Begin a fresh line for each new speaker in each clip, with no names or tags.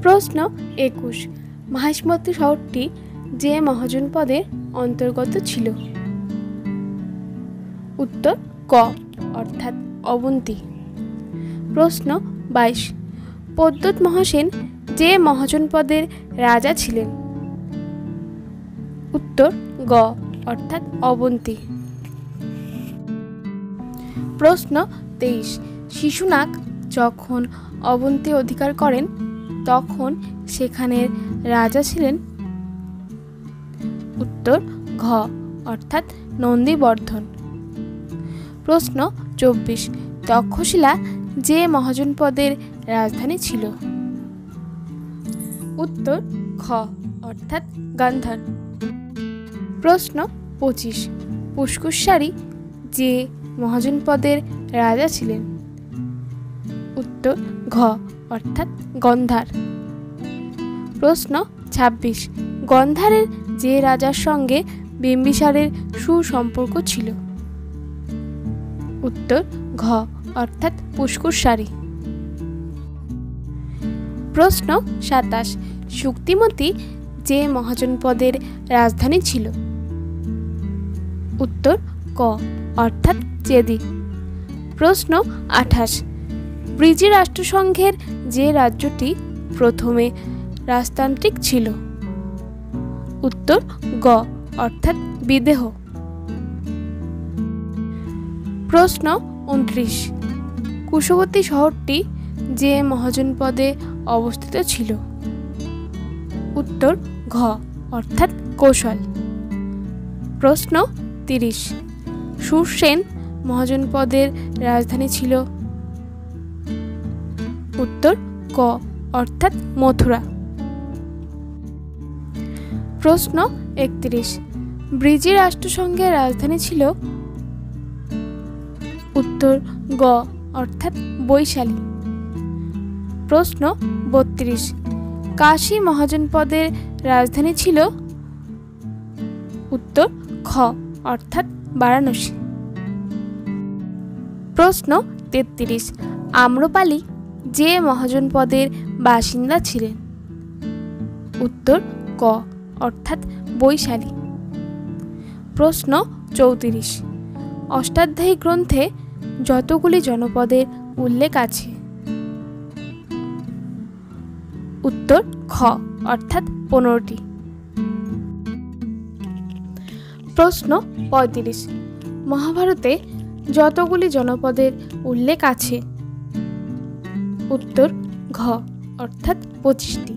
প্রশ্ন 21, মহিষ্মতি শহরটি যে মহাজনপদের অন্তর্গত ছিল? উত্তর ক অর্থাৎ অবন্তী। প্রশ্ন 22, প্রদ্যোৎ মহাসেন যে মহাজনপদের রাজা ছিলেন? উত্তর গ অর্থাৎ অবন্তী। প্রশ্ন 23, শিশুনাগ যখন অবন্তী অধিকার করেন তখন সেখানের রাজা ছিলেন? উত্তর ঘ অর্থাৎ নন্দীবর্ধন। প্রশ্ন 24, তক্ষশিলা যে মহাজনপদের রাজধানী ছিল? উত্তর খ অর্থাৎ গান্ধার। প্রশ্ন 25, পুষ্করসারি যে মহাজনপদের রাজা ছিলেন? উত্তর ঘ অর্থাৎ গন্ধার। প্রশ্ন 26, গন্ধারের যে রাজার সঙ্গে বিম্বিসারের সুসম্পর্ক ছিল? উত্তর ঘ অর্থাৎ পুষ্করসারি। প্রশ্ন 27, শুক্তিমতী যে মহাজনপদের রাজধানী ছিল? উত্তর ক অর্থাৎ চেদি। প্রশ্ন 28, ব্রিজি রাষ্ট্রসংঘের যে রাজ্যটি প্রথমে রাজতান্ত্রিক ছিল? উত্তর গ অর্থাৎ বিদেহ। প্রশ্ন 29, কুশবতী শহরটি যে মহাজনপদে অবস্থিত ছিল? উত্তর ঘ অর্থাৎ কৌশল। প্রশ্ন 30, সুরসেন মহাজনপদের রাজধানী ছিল? উত্তর ক অর্থাৎ মথুরা। প্রশ্ন 31, ব্রিজি রাষ্ট্রসংঘের রাজধানী ছিল? উত্তর গ অর্থাৎ বৈশালী। প্রশ্ন 32, কাশী মহাজনপদের রাজধানী ছিল? উত্তর খ অর্থাৎ বারাণসী। প্রশ্ন 33, আম্রপালি যে মহাজনপদের বাসিন্দা ছিলেন? উত্তর ক অর্থাৎ বৈশালী। প্রশ্ন 34, অষ্টাধ্যায়ী গ্রন্থে যতগুলি জনপদের উল্লেখ আছে? উত্তর খ অর্থাৎ 15টি। প্রশ্ন 35, মহাভারতে যতগুলি জনপদের উল্লেখ আছে? উত্তর ঘ অর্থাৎ 25টি।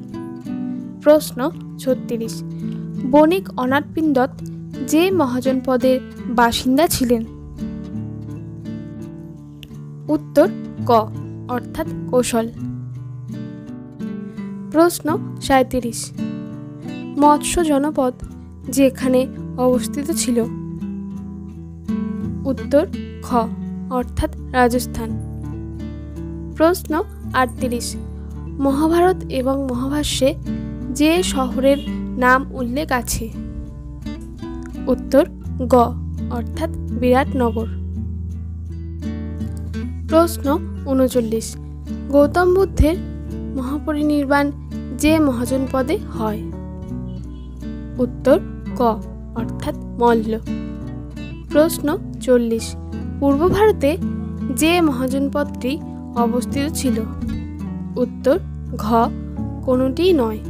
প্রশ্ন 36, বণিক অনাথপিণ্ডত যে মহাজনপদের বাসিন্দা ছিলেন? উত্তর ক অর্থাৎ কৌশল। প্রশ্ন 37, মৎস্য জনপদ যেখানে অবস্থিত ছিল? উত্তর খ অর্থাৎ রাজস্থান। প্রশ্ন 38, মহাভারত এবং মহাভাষ্যে যে শহরের নাম উল্লেখ আছে? উত্তর গ অর্থাৎ বিরাটনগর। প্রশ্ন 39, গৌতম বুদ্ধের মহাপরিনির্বাণ যে মহাজনপদে হয়? উত্তর ক অর্থাৎ মল্ল। প্রশ্ন 40, পূর্ব ভারতে যে মহাজনপদটি অবস্থিত ছিল? উত্তর ঘ কোনোটিই নয়।